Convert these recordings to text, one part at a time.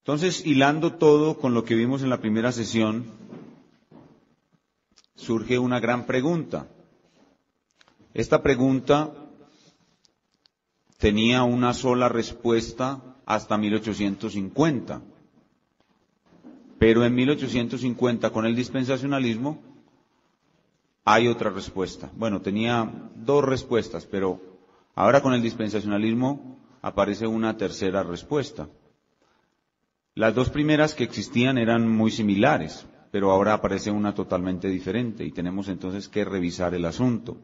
Entonces, hilando todo con lo que vimos en la primera sesión, surge una gran pregunta. Esta pregunta tenía una sola respuesta hasta 1850. Pero en 1850, con el dispensacionalismo, hay otra respuesta. Bueno, tenía dos respuestas, pero ahora con el dispensacionalismo aparece una tercera respuesta. Las dos primeras que existían eran muy similares, pero ahora aparece una totalmente diferente y tenemos entonces que revisar el asunto.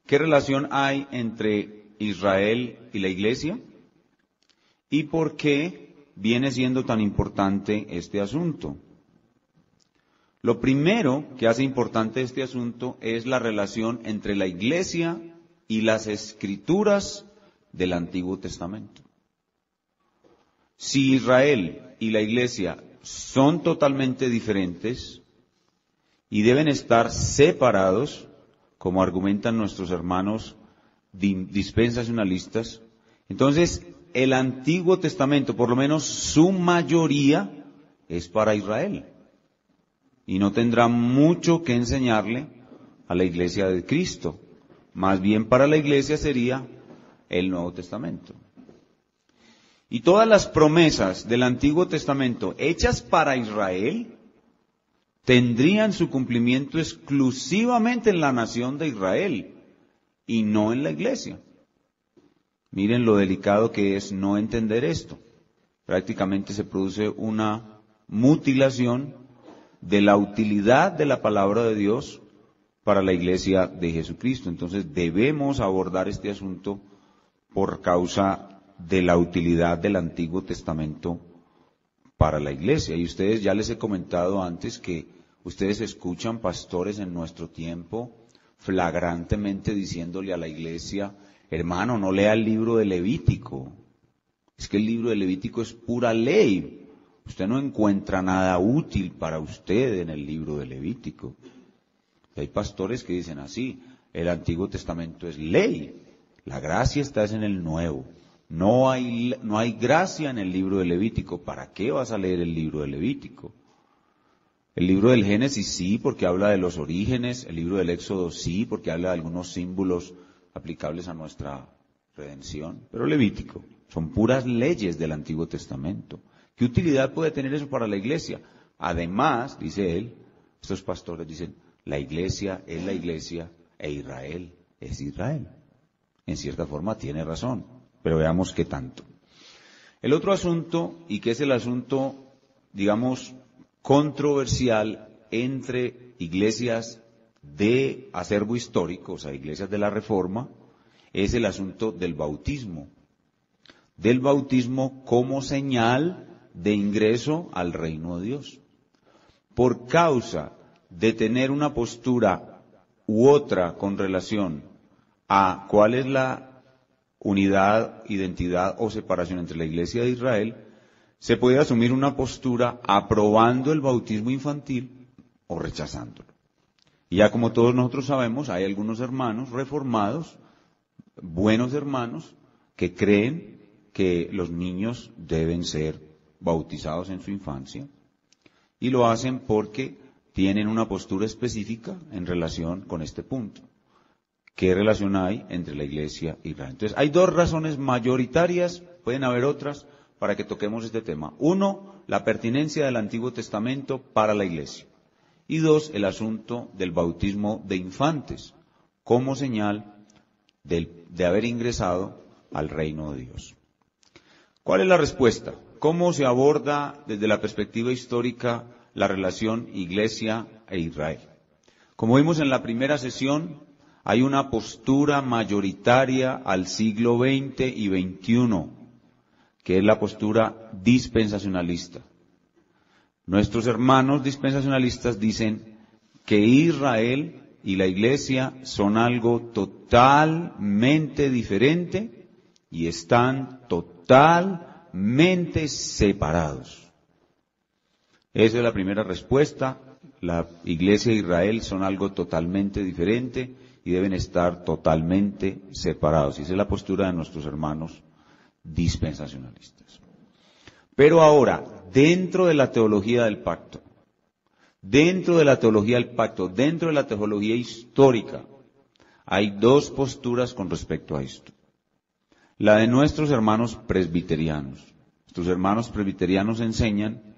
¿Qué relación hay entre Israel y la Iglesia? ¿Y por qué viene siendo tan importante este asunto? Lo primero que hace importante este asunto es la relación entre la Iglesia y las Escrituras del Antiguo Testamento. Si Israel y la Iglesia son totalmente diferentes y deben estar separados, como argumentan nuestros hermanos dispensacionalistas, entonces el Antiguo Testamento, por lo menos su mayoría, es para Israel. Y no tendrá mucho que enseñarle a la Iglesia de Cristo. Más bien para la Iglesia sería el Nuevo Testamento. Y todas las promesas del Antiguo Testamento hechas para Israel tendrían su cumplimiento exclusivamente en la nación de Israel y no en la Iglesia. Miren lo delicado que es no entender esto. Prácticamente se produce una mutilación de la utilidad de la palabra de Dios para la Iglesia de Jesucristo. Entonces debemos abordar este asunto por causa de la utilidad del Antiguo Testamento para la Iglesia. Y ustedes, ya les he comentado antes que ustedes escuchan pastores en nuestro tiempo flagrantemente diciéndole a la Iglesia: hermano, no lea el libro de Levítico. Es que el libro de Levítico es pura ley. Usted no encuentra nada útil para usted en el libro de Levítico. Y hay pastores que dicen así: el Antiguo Testamento es ley, la gracia está en el Nuevo. No hay gracia en el libro de Levítico. ¿Para qué vas a leer el libro de Levítico? El libro del Génesis sí, porque habla de los orígenes. El libro del Éxodo sí, porque habla de algunos símbolos aplicables a nuestra redención. Pero Levítico son puras leyes del Antiguo Testamento. ¿Qué utilidad puede tener eso para la Iglesia? Además, dice él, estos pastores dicen: la Iglesia es la Iglesia e Israel es Israel. En cierta forma tiene razón. Pero veamos qué tanto. El otro asunto, y que es el asunto, digamos, controversial entre iglesias de acervo histórico, o sea, iglesias de la Reforma, es el asunto del bautismo. Del bautismo como señal de ingreso al reino de Dios. Por causa de tener una postura u otra con relación a cuál es la unidad, identidad o separación entre la Iglesia de Israel, se puede asumir una postura aprobando el bautismo infantil o rechazándolo. Y ya como todos nosotros sabemos, hay algunos hermanos reformados, buenos hermanos, que creen que los niños deben ser bautizados en su infancia, y lo hacen porque tienen una postura específica en relación con este punto. ¿Qué relación hay entre la Iglesia y Israel? Entonces, hay dos razones mayoritarias, pueden haber otras, para que toquemos este tema. Uno, la pertinencia del Antiguo Testamento para la Iglesia. Y dos, el asunto del bautismo de infantes, como señal de haber ingresado al reino de Dios. ¿Cuál es la respuesta? ¿Cómo se aborda desde la perspectiva histórica la relación Iglesia e Israel? Como vimos en la primera sesión, hay una postura mayoritaria al siglo XX y XXI, que es la postura dispensacionalista. Nuestros hermanos dispensacionalistas dicen que Israel y la Iglesia son algo totalmente diferente y están totalmente separados. Esa es la primera respuesta. La Iglesia e Israel son algo totalmente diferente y deben estar totalmente separados. Y esa es la postura de nuestros hermanos dispensacionalistas. Pero ahora, dentro de la teología del pacto, dentro de la teología histórica, hay dos posturas con respecto a esto. La de nuestros hermanos presbiterianos. Nuestros hermanos presbiterianos enseñan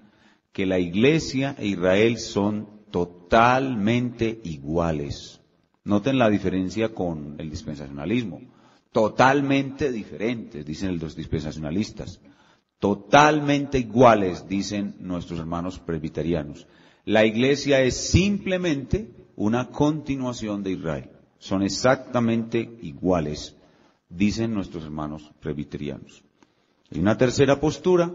que la Iglesia e Israel son totalmente iguales. Noten la diferencia con el dispensacionalismo. Totalmente diferentes, dicen los dispensacionalistas. Totalmente iguales, dicen nuestros hermanos presbiterianos. La Iglesia es simplemente una continuación de Israel. Son exactamente iguales, dicen nuestros hermanos presbiterianos. Hay una tercera postura,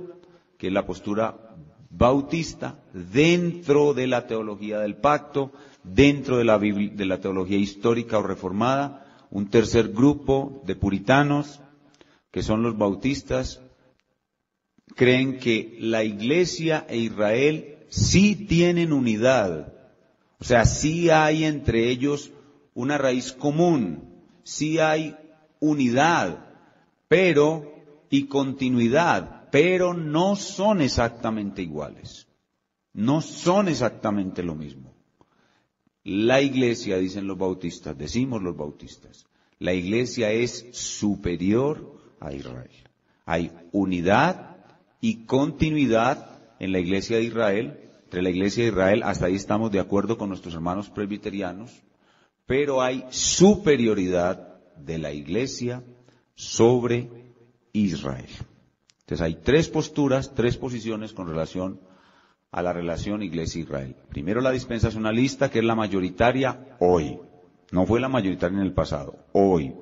que es la postura bautista, dentro de la teología del pacto, dentro de la teología histórica o reformada. Un tercer grupo de puritanos, que son los bautistas, creen que la Iglesia e Israel sí tienen unidad. O sea, sí hay entre ellos una raíz común, sí hay unidad, y continuidad, pero no son exactamente iguales. No son exactamente lo mismo. La Iglesia, dicen los bautistas, decimos los bautistas, la Iglesia es superior a Israel. Hay unidad y continuidad en la Iglesia de Israel, entre la Iglesia de Israel, hasta ahí estamos de acuerdo con nuestros hermanos presbiterianos, pero hay superioridad de la Iglesia sobre Israel. Entonces hay tres posturas, tres posiciones con relación a la relación Iglesia-Israel. Primero la dispensacionalista, que es la mayoritaria hoy. No fue la mayoritaria en el pasado, hoy.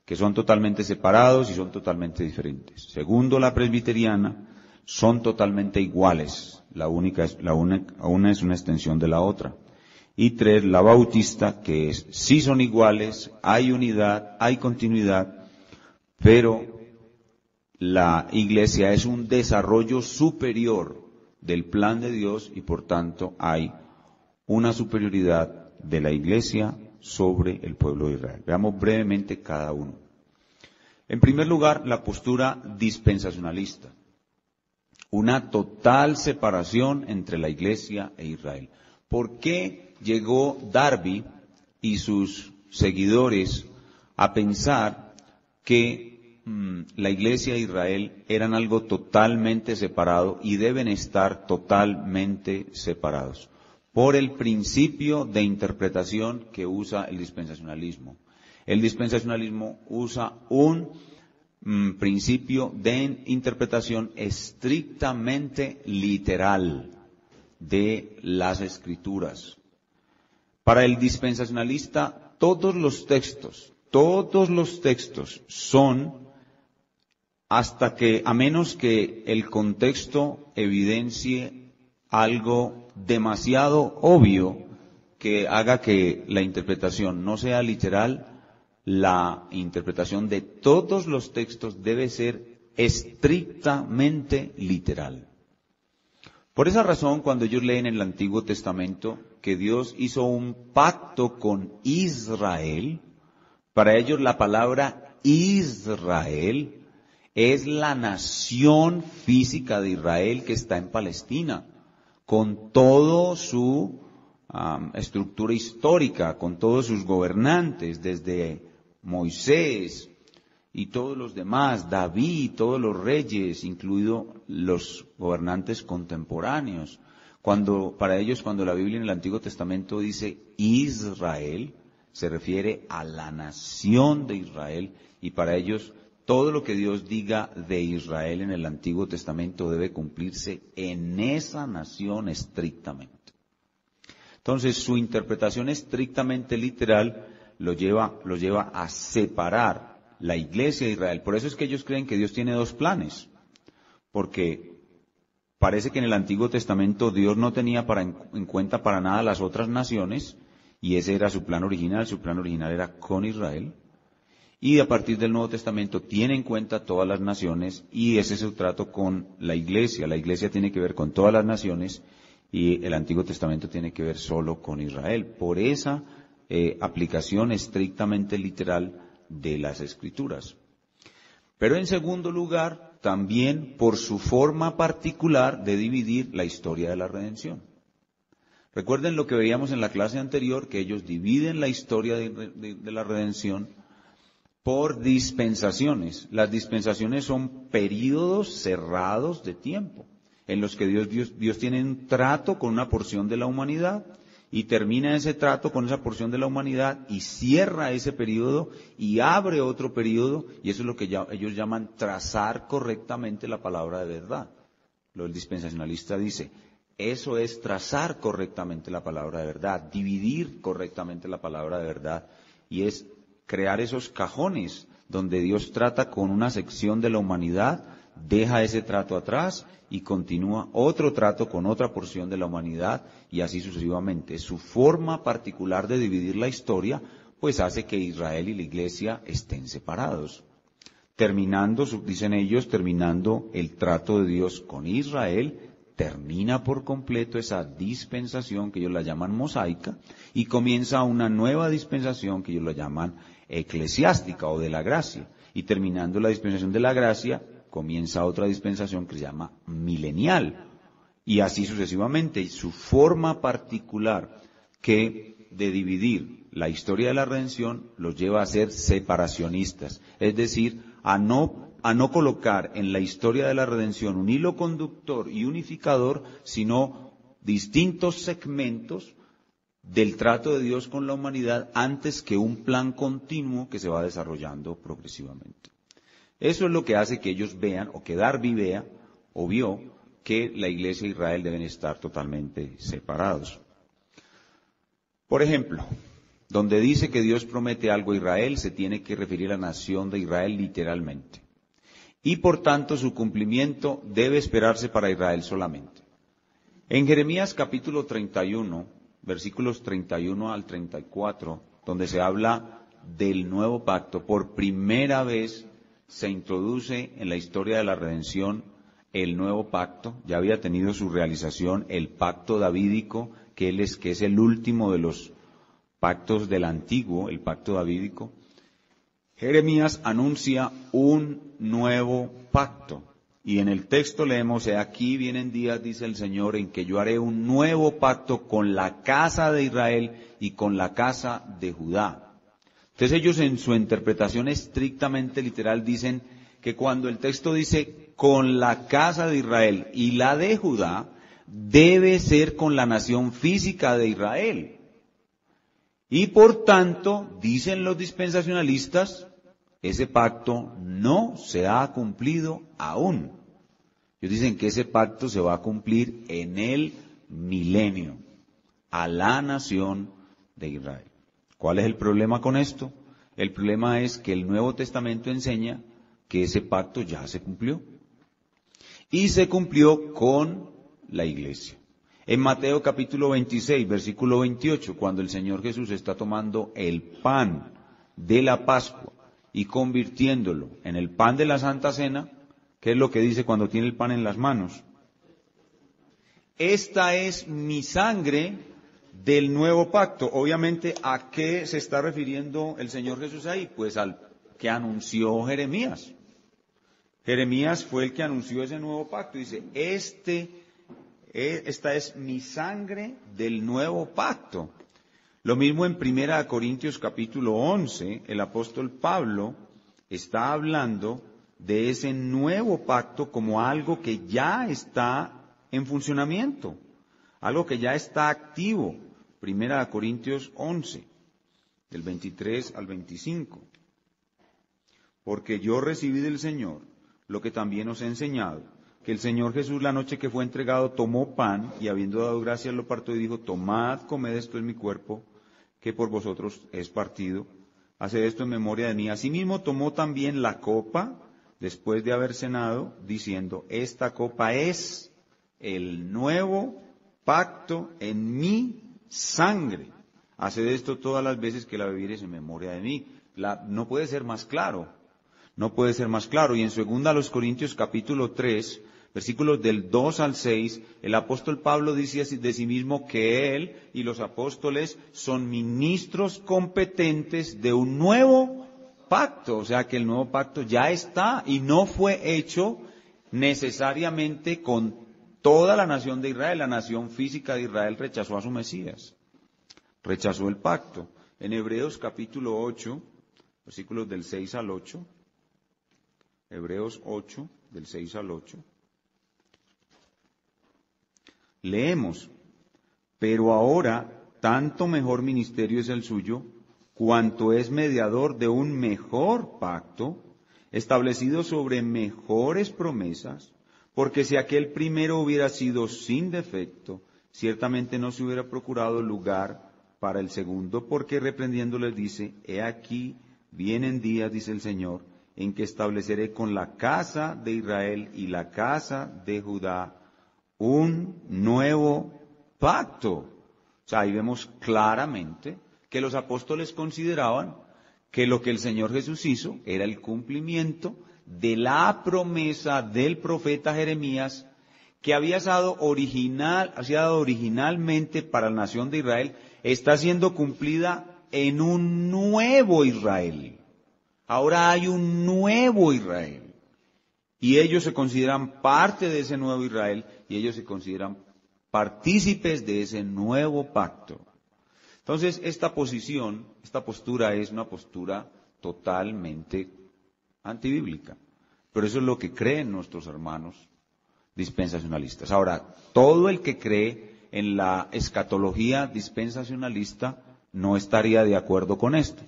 Que son totalmente separados y son totalmente diferentes. Segundo, la presbiteriana, son totalmente iguales. Una es una extensión de la otra. Y tres, la bautista, que sí son iguales, hay unidad, hay continuidad, pero la Iglesia es un desarrollo superior del plan de Dios y por tanto hay una superioridad de la Iglesia sobre el pueblo de Israel. Veamos brevemente cada uno. En primer lugar, la postura dispensacionalista. Una total separación entre la Iglesia e Israel. ¿Por qué llegó Darby y sus seguidores a pensar que la Iglesia e Israel eran algo totalmente separado y deben estar totalmente separados? Por el principio de interpretación que usa el dispensacionalismo. El dispensacionalismo usa un principio de interpretación estrictamente literal de las Escrituras. Para el dispensacionalista, todos los textos son a menos que el contexto evidencie algo demasiado obvio que haga que la interpretación no sea literal, la interpretación de todos los textos debe ser estrictamente literal. Por esa razón, cuando ellos leen en el Antiguo Testamento que Dios hizo un pacto con Israel, para ellos la palabra Israel es la nación física de Israel que está en Palestina, con toda su estructura histórica, con todos sus gobernantes, desde Moisés y todos los demás, David, todos los reyes, incluidos los gobernantes contemporáneos. Para ellos, cuando la Biblia en el Antiguo Testamento dice Israel, se refiere a la nación de Israel, y para ellos todo lo que Dios diga de Israel en el Antiguo Testamento debe cumplirse en esa nación estrictamente. Entonces, su interpretación estrictamente literal lo lleva a separar la Iglesia de Israel. Por eso es que ellos creen que Dios tiene dos planes, porque parece que en el Antiguo Testamento Dios no tenía en cuenta para nada las otras naciones, y ese era su plan original era con Israel. Y a partir del Nuevo Testamento tiene en cuenta todas las naciones, y ese es su trato con la Iglesia. La Iglesia tiene que ver con todas las naciones, y el Antiguo Testamento tiene que ver solo con Israel. Por esa aplicación estrictamente literal de las Escrituras. Pero en segundo lugar, también por su forma particular de dividir la historia de la redención. Recuerden lo que veíamos en la clase anterior, que ellos dividen la historia de la redención por dispensaciones. Las dispensaciones son períodos cerrados de tiempo, en los que Dios tiene un trato con una porción de la humanidad, y termina ese trato con esa porción de la humanidad, y cierra ese período, y abre otro período, y eso es lo que ellos llaman trazar correctamente la palabra de verdad. El dispensacionalista dice, eso es trazar correctamente la palabra de verdad, dividir correctamente la palabra de verdad, y es crear esos cajones donde Dios trata con una sección de la humanidad, deja ese trato atrás y continúa otro trato con otra porción de la humanidad, y así sucesivamente. Su forma particular de dividir la historia, pues hace que Israel y la iglesia estén separados. Dicen ellos, terminando el trato de Dios con Israel, termina por completo esa dispensación que ellos la llaman mosaica, y comienza una nueva dispensación que ellos la llaman eclesiástica o de la gracia. Y terminando la dispensación de la gracia, comienza otra dispensación que se llama milenial. Y así sucesivamente. Y su forma particular de dividir la historia de la redención los lleva a ser separacionistas. Es decir, a no colocar en la historia de la redención un hilo conductor y unificador, sino distintos segmentos del trato de Dios con la humanidad antes que un plan continuo que se va desarrollando progresivamente. Eso es lo que hace que ellos vean, o que Darby vea, o vio, que la Iglesia e Israel deben estar totalmente separados. Por ejemplo, donde dice que Dios promete algo a Israel, se tiene que referir a la nación de Israel literalmente. Y por tanto su cumplimiento debe esperarse para Israel solamente. En Jeremías capítulo 31, versículos 31 al 34, donde se habla del nuevo pacto, por primera vez se introduce en la historia de la redención el nuevo pacto. Ya había tenido su realización el pacto davídico, que es el último de los pactos del antiguo, el pacto davídico. Jeremías anuncia un nuevo pacto. Y en el texto leemos, aquí vienen días, dice el Señor, en que yo haré un nuevo pacto con la casa de Israel y con la casa de Judá. Entonces ellos en su interpretación estrictamente literal dicen que cuando el texto dice con la casa de Israel y la de Judá, debe ser con la nación física de Israel. Y por tanto, dicen los dispensacionalistas, ese pacto no se ha cumplido aún. Ellos dicen que ese pacto se va a cumplir en el milenio, a la nación de Israel. ¿Cuál es el problema con esto? El problema es que el Nuevo Testamento enseña que ese pacto ya se cumplió. Y se cumplió con la iglesia. En Mateo capítulo 26, versículo 28, cuando el Señor Jesús está tomando el pan de la Pascua y convirtiéndolo en el pan de la Santa Cena, ¿qué es lo que dice cuando tiene el pan en las manos? Esta es mi sangre del nuevo pacto. Obviamente, ¿a qué se está refiriendo el Señor Jesús ahí? Pues al que anunció Jeremías. Jeremías fue el que anunció ese nuevo pacto. Dice, esta es mi sangre del nuevo pacto. Lo mismo en 1 Corintios capítulo 11, el apóstol Pablo está hablando de ese nuevo pacto como algo que ya está en funcionamiento, algo que ya está activo. 1 Corintios 11, del 23 al 25. Porque yo recibí del Señor lo que también os he enseñado, que el Señor Jesús la noche que fue entregado tomó pan y habiendo dado gracias lo partió y dijo, tomad, comed, esto es mi cuerpo, que por vosotros es partido, haced esto en memoria de mí. Asimismo tomó también la copa, después de haber cenado, diciendo, esta copa es el nuevo pacto en mi sangre. Haced esto todas las veces que la bebiereis en memoria de mí. No puede ser más claro. No puede ser más claro. Y en 2 Corintios capítulo 3, versículos del 2 al 6, el apóstol Pablo dice de sí mismo que él y los apóstoles son ministros competentes de un nuevo pacto. O sea que el nuevo pacto ya está y no fue hecho necesariamente con toda la nación de Israel. La nación física de Israel rechazó a su Mesías, rechazó el pacto. En Hebreos capítulo 8, versículos del 6 al 8, Hebreos 8, del 6 al 8, leemos: pero ahora tanto mejor ministerio es el suyo, cuanto es mediador de un mejor pacto, establecido sobre mejores promesas, porque si aquel primero hubiera sido sin defecto, ciertamente no se hubiera procurado lugar para el segundo, porque reprendiéndoles dice: he aquí, vienen días, dice el Señor, en que estableceré con la casa de Israel y la casa de Judá un nuevo pacto. O sea, ahí vemos claramente que los apóstoles consideraban que lo que el Señor Jesús hizo era el cumplimiento de la promesa del profeta Jeremías, que había dado originalmente para la nación de Israel, está siendo cumplida en un nuevo Israel. Ahora hay un nuevo Israel. Y ellos se consideran parte de ese nuevo Israel, y ellos se consideran partícipes de ese nuevo pacto. Entonces, esta postura es una postura totalmente antibíblica. Pero eso es lo que creen nuestros hermanos dispensacionalistas. Ahora, todo el que cree en la escatología dispensacionalista no estaría de acuerdo con esto.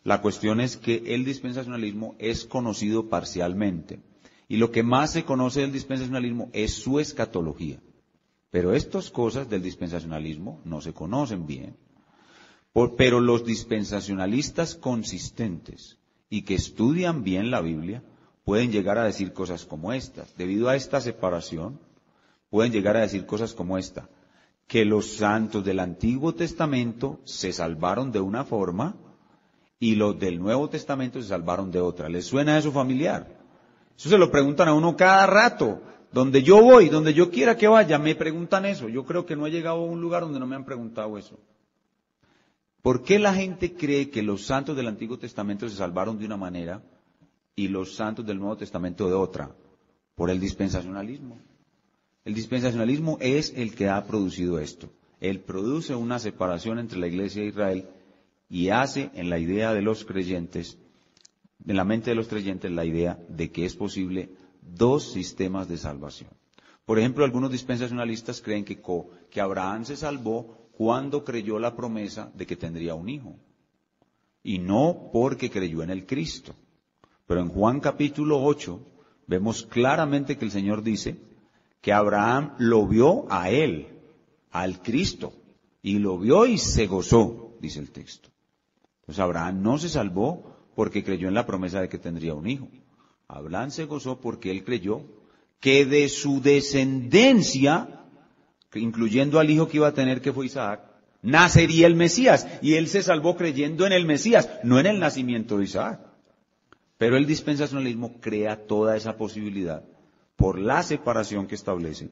La cuestión es que el dispensacionalismo es conocido parcialmente. Y lo que más se conoce del dispensacionalismo es su escatología. Pero estas cosas del dispensacionalismo no se conocen bien. Pero los dispensacionalistas consistentes y que estudian bien la Biblia pueden llegar a decir cosas como estas. Debido a esta separación, pueden llegar a decir cosas como esta: que los santos del Antiguo Testamento se salvaron de una forma y los del Nuevo Testamento se salvaron de otra. ¿Les suena eso familiar? Eso se lo preguntan a uno cada rato. Donde yo voy, donde yo quiera que vaya, me preguntan eso. Yo creo que no he llegado a un lugar donde no me han preguntado eso. ¿Por qué la gente cree que los santos del Antiguo Testamento se salvaron de una manera y los santos del Nuevo Testamento de otra? Por el dispensacionalismo. El dispensacionalismo es el que ha producido esto. Él produce una separación entre la Iglesia de Israel y hace en la idea de los creyentes, en la mente de los creyentes, la idea de que es posible dos sistemas de salvación. Por ejemplo, algunos dispensacionalistas creen que Abraham se salvó cuando creyó la promesa de que tendría un hijo, y no porque creyó en el Cristo. Pero en Juan capítulo 8 vemos claramente que el Señor dice que Abraham lo vio a él, al Cristo, y lo vio y se gozó, dice el texto. Entonces Abraham no se salvó porque creyó en la promesa de que tendría un hijo. Abraham se gozó porque él creyó que de su descendencia, incluyendo al hijo que iba a tener, que fue Isaac, nacería el Mesías. Y él se salvó creyendo en el Mesías, no en el nacimiento de Isaac. Pero el dispensacionalismo crea toda esa posibilidad por la separación que establece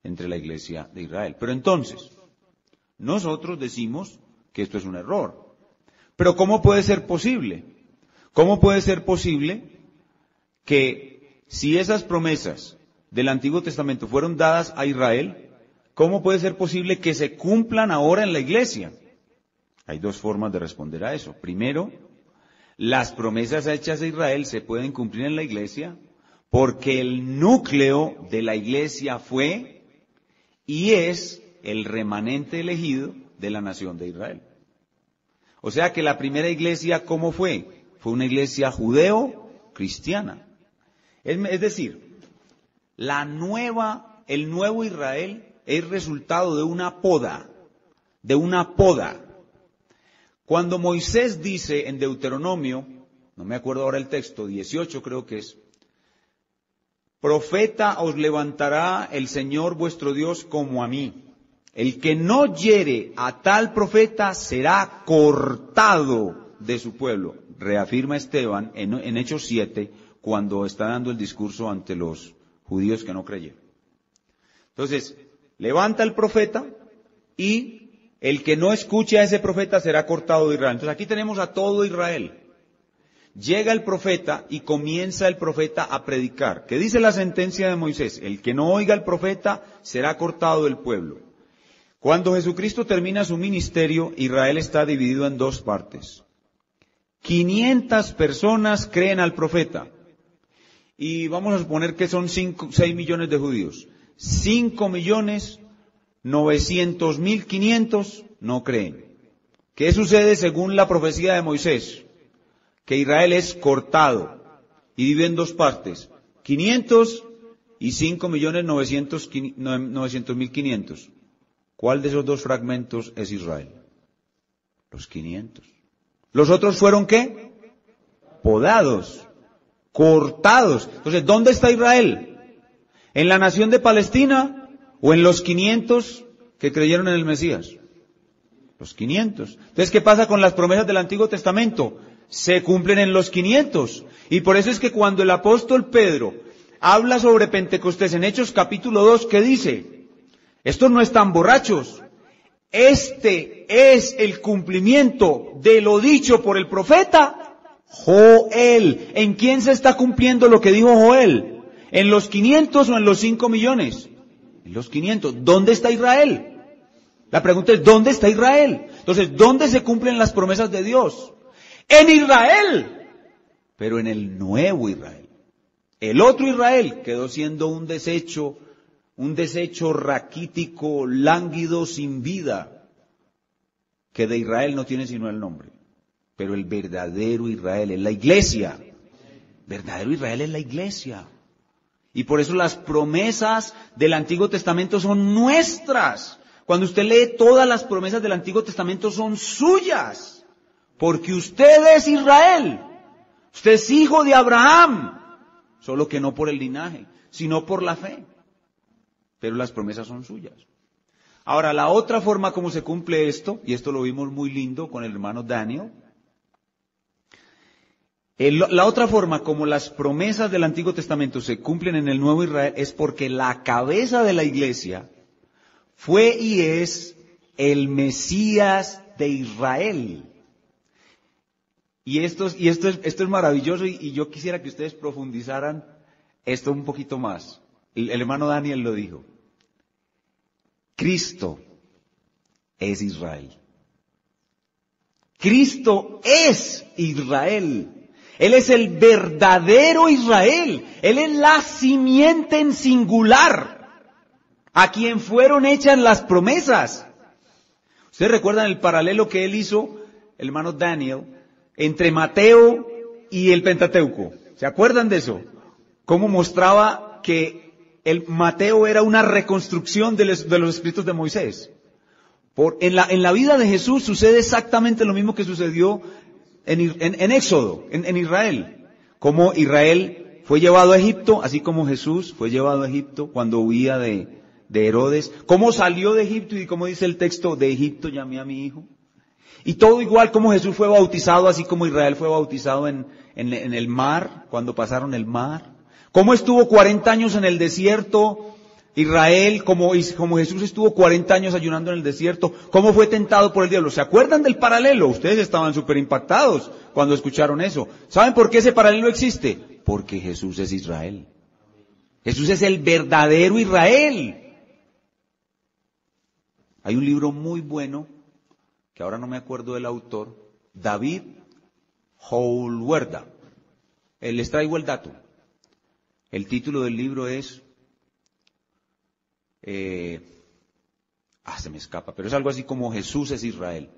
entre la Iglesia de Israel. Pero entonces, nosotros decimos que esto es un error. Pero ¿cómo puede ser posible? ¿Cómo puede ser posible que si esas promesas del Antiguo Testamento fueron dadas a Israel, cómo puede ser posible que se cumplan ahora en la Iglesia? Hay dos formas de responder a eso. Primero, las promesas hechas a Israel se pueden cumplir en la Iglesia porque el núcleo de la Iglesia fue y es el remanente elegido de la nación de Israel. O sea que la primera iglesia, ¿cómo fue? Fue una iglesia judeo-cristiana. Es decir, el nuevo Israel es resultado de una poda. Cuando Moisés dice en Deuteronomio, no me acuerdo ahora el texto, 18 creo que es: profeta os levantará el Señor vuestro Dios como a mí. El que no hiere a tal profeta será cortado de su pueblo. Reafirma Esteban en Hechos 7, cuando está dando el discurso ante los judíos que no creyeron. Entonces, levanta el profeta y el que no escuche a ese profeta será cortado de Israel. Entonces aquí tenemos a todo Israel. Llega el profeta y comienza el profeta a predicar. ¿Qué dice la sentencia de Moisés? El que no oiga al profeta será cortado del pueblo. Cuando Jesucristo termina su ministerio, Israel está dividido en dos partes. 500 personas creen al profeta. Y vamos a suponer que son 6 millones de judíos. 5.900.500 no creen. ¿Qué sucede según la profecía de Moisés? Que Israel es cortado y divide en dos partes, 500 y 5.900.500. ¿Cuál de esos dos fragmentos es Israel? Los 500. ¿Los otros fueron qué? Podados, cortados. Entonces, ¿dónde está Israel? ¿En la nación de Palestina o en los 500 que creyeron en el Mesías? Los 500. Entonces, ¿qué pasa con las promesas del Antiguo Testamento? Se cumplen en los 500. Y por eso es que cuando el apóstol Pedro habla sobre Pentecostés en Hechos capítulo 2, ¿qué dice? Estos no están borrachos. Este es el cumplimiento de lo dicho por el profeta Joel. ¿En quién se está cumpliendo lo que dijo Joel? ¿En los 500 o en los 5 millones? En los 500. ¿Dónde está Israel? La pregunta es, ¿dónde está Israel? Entonces, ¿dónde se cumplen las promesas de Dios? En Israel, pero en el nuevo Israel. El otro Israel quedó siendo un desecho raquítico, lánguido, sin vida, que de Israel no tiene sino el nombre. Pero el verdadero Israel es la iglesia. Verdadero Israel es la iglesia. Y por eso las promesas del Antiguo Testamento son nuestras. Cuando usted lee todas las promesas del Antiguo Testamento son suyas. Porque usted es Israel, usted es hijo de Abraham, solo que no por el linaje, sino por la fe. Pero las promesas son suyas. Ahora, la otra forma como se cumple esto, y esto lo vimos muy lindo con el hermano Daniel, la otra forma como las promesas del Antiguo Testamento se cumplen en el Nuevo Israel es porque la cabeza de la iglesia fue y es el Mesías de Israel. Y esto es maravilloso y yo quisiera que ustedes profundizaran esto un poquito más. El hermano Daniel lo dijo. Cristo es Israel. Cristo es Israel. Él es el verdadero Israel. Él es la simiente en singular, a quien fueron hechas las promesas. ¿Ustedes recuerdan el paralelo que él hizo, el hermano Daniel, entre Mateo y el Pentateuco? ¿Se acuerdan de eso? Cómo mostraba que el Mateo era una reconstrucción de los escritos de Moisés. En la vida de Jesús sucede exactamente lo mismo que sucedió en Éxodo, en Israel. Como Israel fue llevado a Egipto, así como Jesús fue llevado a Egipto cuando huía de Herodes. Cómo salió de Egipto y como dice el texto, de Egipto llamé a mi hijo. Y todo igual como Jesús fue bautizado, así como Israel fue bautizado en el mar, cuando pasaron el mar. Cómo estuvo 40 años en el desierto Israel, como Jesús estuvo 40 años ayunando en el desierto. Cómo fue tentado por el diablo. ¿Se acuerdan del paralelo? Ustedes estaban súper impactados cuando escucharon eso. ¿Saben por qué ese paralelo existe? Porque Jesús es Israel. Jesús es el verdadero Israel. Hay un libro muy bueno, que ahora no me acuerdo del autor, David Howlwerda. Les traigo el dato. El título del libro es, se me escapa, pero es algo así como Jesús es Israel.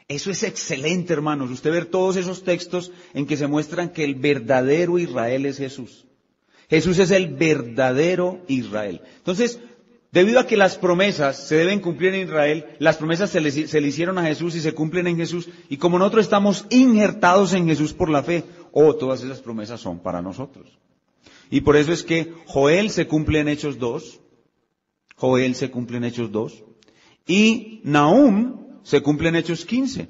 Eso es excelente, hermanos. Usted ver todos esos textos en que se muestran que el verdadero Israel es Jesús. Jesús es el verdadero Israel. Entonces, debido a que las promesas se deben cumplir en Israel, las promesas se le hicieron a Jesús y se cumplen en Jesús, y como nosotros estamos injertados en Jesús por la fe, todas esas promesas son para nosotros. Y por eso es que Joel se cumple en Hechos 2, y Nahum se cumple en Hechos 15,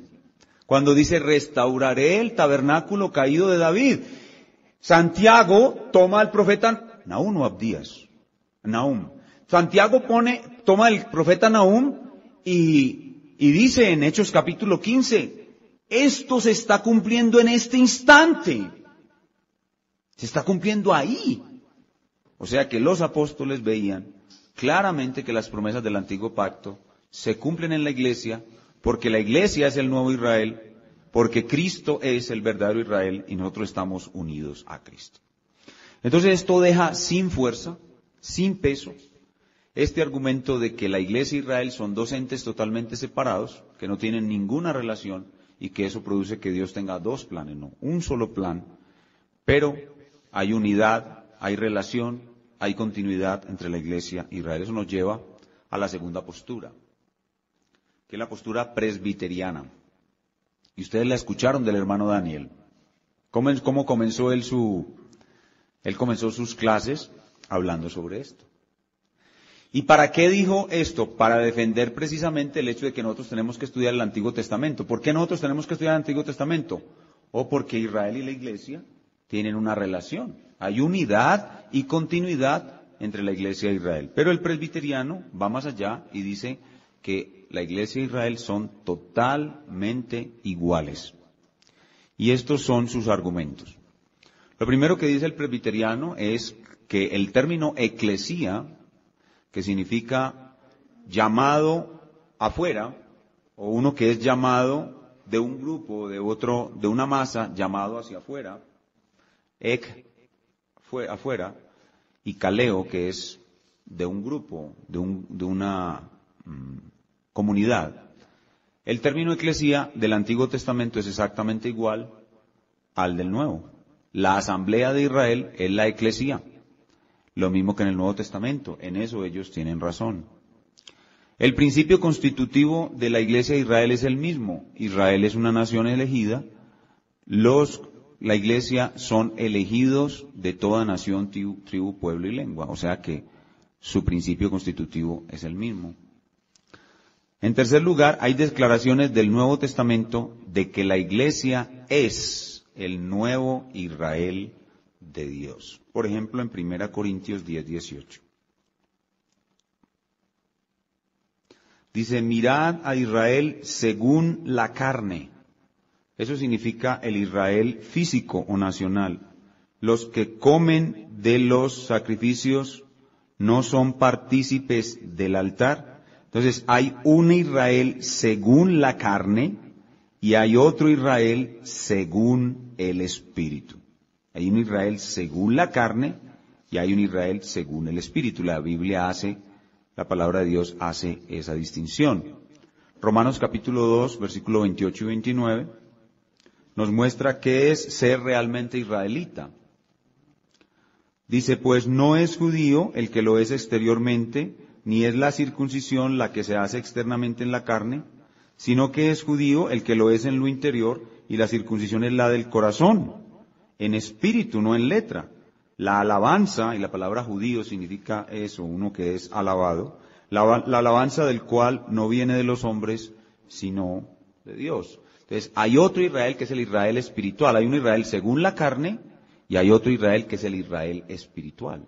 cuando dice, restauraré el tabernáculo caído de David. Santiago toma al profeta Nahum o Abdías, Nahum. Santiago toma el profeta Nahum y dice en Hechos capítulo 15, esto se está cumpliendo en este instante. Se está cumpliendo ahí. O sea que los apóstoles veían claramente que las promesas del antiguo pacto se cumplen en la iglesia, porque la iglesia es el nuevo Israel, porque Cristo es el verdadero Israel y nosotros estamos unidos a Cristo. Entonces esto deja sin fuerza, sin peso, este argumento de que la iglesia y Israel son dos entes totalmente separados, que no tienen ninguna relación y que eso produce que Dios tenga dos planes, no, un solo plan, pero hay unidad, hay relación, hay continuidad entre la iglesia e Israel. Eso nos lleva a la segunda postura, que es la postura presbiteriana. Y ustedes la escucharon del hermano Daniel. ¿Cómo comenzó él comenzó sus clases hablando sobre esto? ¿Y para qué dijo esto? Para defender precisamente el hecho de que nosotros tenemos que estudiar el Antiguo Testamento. ¿Por qué nosotros tenemos que estudiar el Antiguo Testamento? O porque Israel y la iglesia tienen una relación. Hay unidad y continuidad entre la iglesia e Israel. Pero el presbiteriano va más allá y dice que la iglesia e Israel son totalmente iguales. Y estos son sus argumentos. Lo primero que dice el presbiteriano es que el término eclesía, que significa llamado afuera, o uno que es llamado de un grupo, de una masa, llamado hacia afuera, fue afuera, y kaleo, que es de un grupo, de una comunidad. El término eclesía del Antiguo Testamento es exactamente igual al del Nuevo. La asamblea de Israel es la eclesía, lo mismo que en el Nuevo Testamento. En eso ellos tienen razón. El principio constitutivo de la iglesia de Israel es el mismo. Israel es una nación elegida. La iglesia son elegidos de toda nación, tribu, pueblo y lengua. O sea que su principio constitutivo es el mismo. En tercer lugar, hay declaraciones del Nuevo Testamento de que la iglesia es el nuevo Israel de Dios. Por ejemplo, en 1 Corintios 10:18. Dice, mirad a Israel según la carne. Eso significa el Israel físico o nacional. Los que comen de los sacrificios no son partícipes del altar. Entonces hay un Israel según la carne y hay otro Israel según el Espíritu. Hay un Israel según la carne y hay un Israel según el Espíritu. La palabra de Dios hace esa distinción. Romanos capítulo 2, versículo 28 y 29, nos muestra qué es ser realmente israelita. Dice, pues no es judío el que lo es exteriormente, ni es la circuncisión la que se hace externamente en la carne, sino que es judío el que lo es en lo interior, y la circuncisión es la del corazón, en espíritu, no en letra. La alabanza, y la palabra judío significa eso, uno que es alabado, la alabanza del cual no viene de los hombres, sino de Dios. Entonces, hay otro Israel que es el Israel espiritual, hay un Israel según la carne, y hay otro Israel que es el Israel espiritual.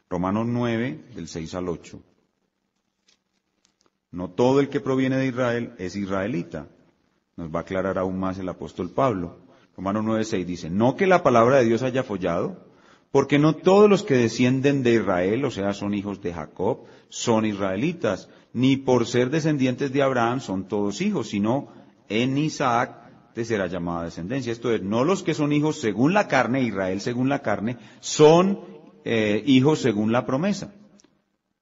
Romanos 9, del 6 al 8. No todo el que proviene de Israel es israelita. Nos va a aclarar aún más el apóstol Pablo. Romanos 9, 6 dice, no que la palabra de Dios haya follado, porque no todos los que descienden de Israel, o sea, son hijos de Jacob, son israelitas, ni por ser descendientes de Abraham son todos hijos, sino en Isaac te será llamada descendencia. Esto es, no los que son hijos según la carne, Israel según la carne, son hijos según la promesa.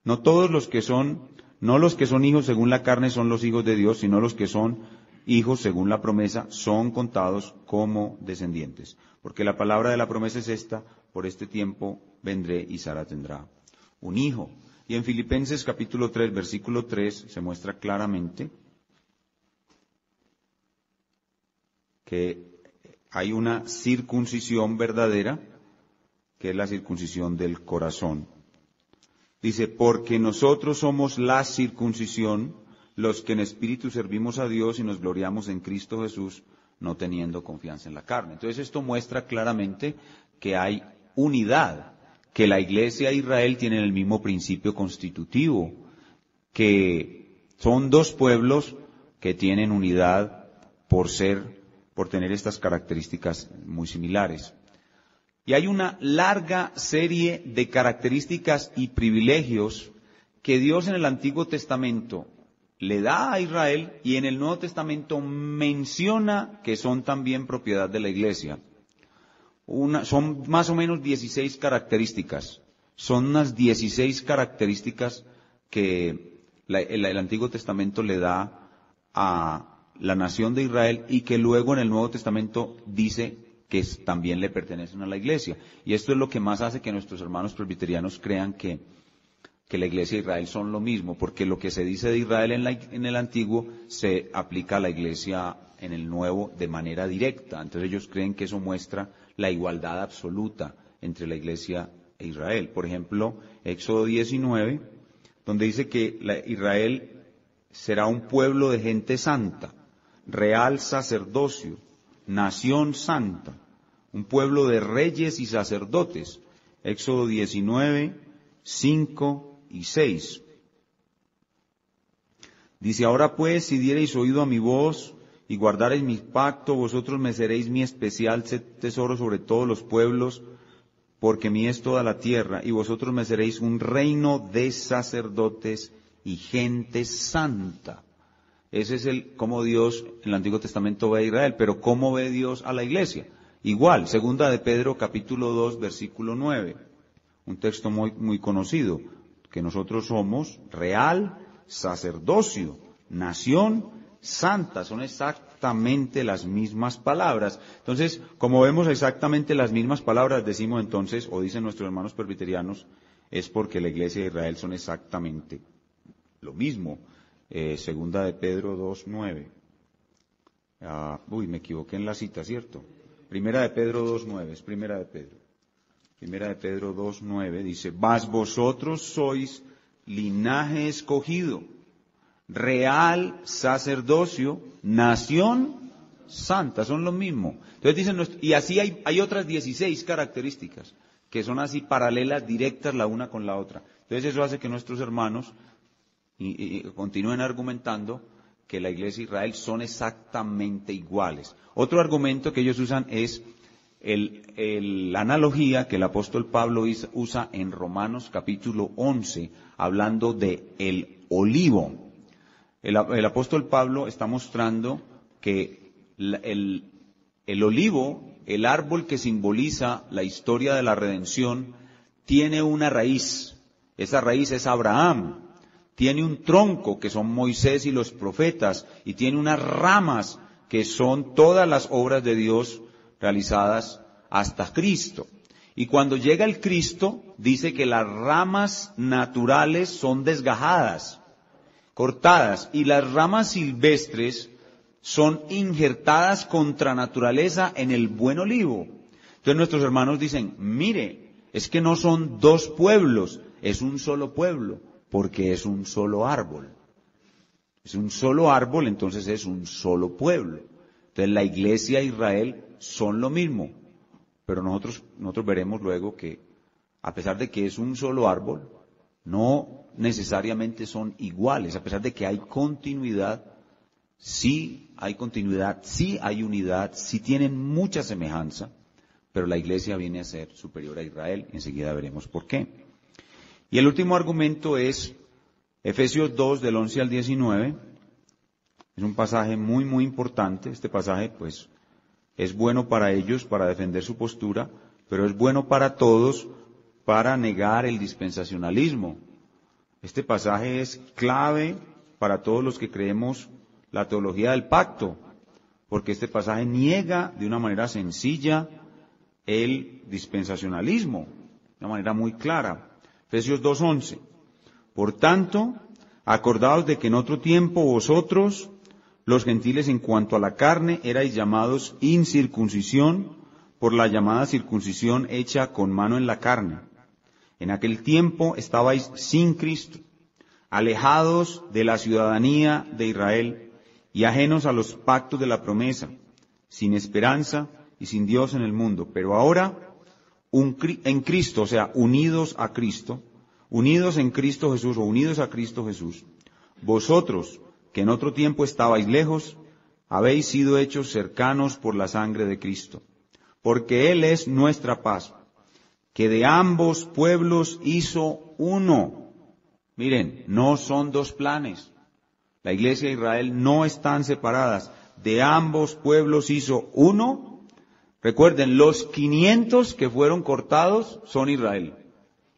No los que son hijos según la carne son los hijos de Dios, sino los que son hijos según la promesa son contados como descendientes. Porque la palabra de la promesa es esta, por este tiempo vendré y Sara tendrá un hijo. Y en Filipenses capítulo 3, versículo 3, se muestra claramente que hay una circuncisión verdadera, que es la circuncisión del corazón. Dice, porque nosotros somos la circuncisión, los que en espíritu servimos a Dios y nos gloriamos en Cristo Jesús, no teniendo confianza en la carne. Entonces esto muestra claramente que hay unidad, que la iglesia e Israel tienen el mismo principio constitutivo, que son dos pueblos que tienen unidad por tener estas características muy similares. Y hay una larga serie de características y privilegios que Dios en el Antiguo Testamento le da a Israel y en el Nuevo Testamento menciona que son también propiedad de la iglesia. Son más o menos 16 características. Son unas 16 características que el Antiguo Testamento le da a la nación de Israel y que luego en el Nuevo Testamento dice que también le pertenecen a la iglesia. Y esto es lo que más hace que nuestros hermanos presbiterianos crean que la iglesia y Israel son lo mismo, porque lo que se dice de Israel en el Antiguo se aplica a la iglesia en el Nuevo de manera directa. Entonces ellos creen que eso muestra la igualdad absoluta entre la iglesia e Israel. Por ejemplo, Éxodo 19, donde dice que Israel será un pueblo de gente santa, real sacerdocio, nación santa, un pueblo de reyes y sacerdotes. Éxodo 19, 5 y 6. Dice, ahora pues, si diereis oído a mi voz y guardareis mi pacto, vosotros me seréis mi especial tesoro sobre todos los pueblos, porque mía es toda la tierra, y vosotros me seréis un reino de sacerdotes y gente santa. Ese es cómo Dios en el Antiguo Testamento ve a Israel, pero ¿cómo ve Dios a la iglesia? Igual, segunda de Pedro, capítulo 2, versículo 9, un texto muy, muy conocido, que nosotros somos real sacerdocio, nación santa, son exactamente las mismas palabras. Entonces, como vemos exactamente las mismas palabras, decimos entonces, o dicen nuestros hermanos presbiterianos, es porque la iglesia de Israel son exactamente lo mismo. Segunda de Pedro 2:9. Me equivoqué en la cita, ¿cierto? Primera de Pedro 2:9, es Primera de Pedro. Primera de Pedro 2:9 dice, mas vosotros sois linaje escogido, real sacerdocio, nación santa, son lo mismo. Entonces dicen, y así hay otras 16 características, que son así paralelas, directas la una con la otra. Entonces eso hace que nuestros hermanos y continúen argumentando que la iglesia de Israel son exactamente iguales. Otro argumento que ellos usan es la analogía que el apóstol Pablo usa en Romanos capítulo 11, hablando de el olivo. El apóstol Pablo está mostrando que el olivo, el árbol que simboliza la historia de la redención, tiene una raíz. Esa raíz es Abraham. Tiene un tronco que son Moisés y los profetas, y tiene unas ramas que son todas las obras de Dios realizadas hasta Cristo. Y cuando llega el Cristo, dice que las ramas naturales son desgajadas, cortadas, y las ramas silvestres son injertadas contra naturaleza en el buen olivo. Entonces nuestros hermanos dicen, mire, es que no son dos pueblos, es un solo pueblo, porque es un solo árbol. Es un solo árbol, entonces es un solo pueblo. Entonces la iglesia e Israel son lo mismo, pero nosotros veremos luego que, a pesar de que es un solo árbol, no necesariamente son iguales, a pesar de que hay continuidad, sí hay unidad, sí tienen mucha semejanza, pero la iglesia viene a ser superior a Israel, enseguida veremos por qué. Y el último argumento es Efesios 2, del 11 al 19. Es un pasaje muy, muy importante. Este pasaje, pues, es bueno para ellos, para defender su postura, pero es bueno para todos, para negar el dispensacionalismo. Este pasaje es clave para todos los que creemos la teología del pacto, porque este pasaje niega de una manera sencilla el dispensacionalismo, de una manera muy clara. Efesios 2:11. Por tanto, acordaos de que en otro tiempo vosotros, los gentiles en cuanto a la carne, erais llamados incircuncisión por la llamada circuncisión hecha con mano en la carne. En aquel tiempo estabais sin Cristo, alejados de la ciudadanía de Israel y ajenos a los pactos de la promesa, sin esperanza y sin Dios en el mundo. Pero ahora, en Cristo, o sea, unidos a Cristo, unidos en Cristo Jesús o unidos a Cristo Jesús, vosotros que en otro tiempo estabais lejos, habéis sido hechos cercanos por la sangre de Cristo, porque Él es nuestra paz, que de ambos pueblos hizo uno. Miren, no son dos planes. La iglesia de Israel no están separadas. De ambos pueblos hizo uno. Recuerden, los 500 que fueron cortados son Israel.